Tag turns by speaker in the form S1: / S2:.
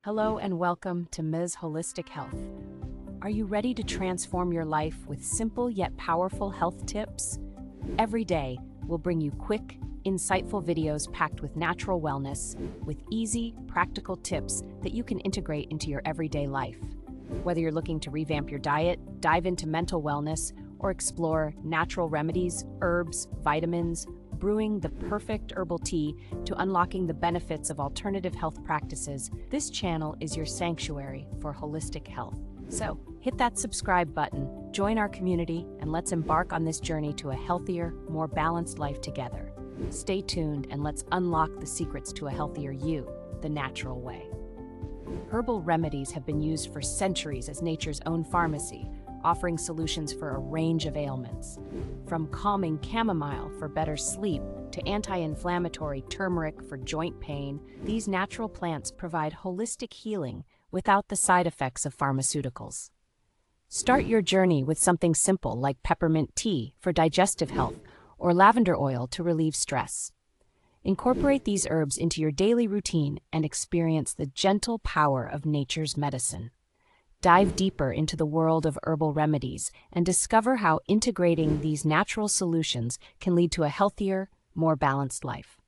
S1: Hello and welcome to Ms. Holistic Health. Are you ready to transform your life with simple yet powerful health tips? Every day, we'll bring you quick, insightful videos packed with natural wellness, with easy, practical tips that you can integrate into your everyday life. Whether you're looking to revamp your diet, dive into mental wellness, or explore natural remedies, herbs, vitamins, brewing the perfect herbal tea to unlocking the benefits of alternative health practices, this channel is your sanctuary for holistic health. So, hit that subscribe button, join our community, and let's embark on this journey to a healthier, more balanced life together. Stay tuned and let's unlock the secrets to a healthier you, the natural way. Herbal remedies have been used for centuries as nature's own pharmacy, offering solutions for a range of ailments. From calming chamomile for better sleep to anti-inflammatory turmeric for joint pain, these natural plants provide holistic healing without the side effects of pharmaceuticals. Start your journey with something simple like peppermint tea for digestive health or lavender oil to relieve stress. Incorporate these herbs into your daily routine and experience the gentle power of nature's medicine. Dive deeper into the world of herbal remedies and discover how integrating these natural solutions can lead to a healthier, more balanced life.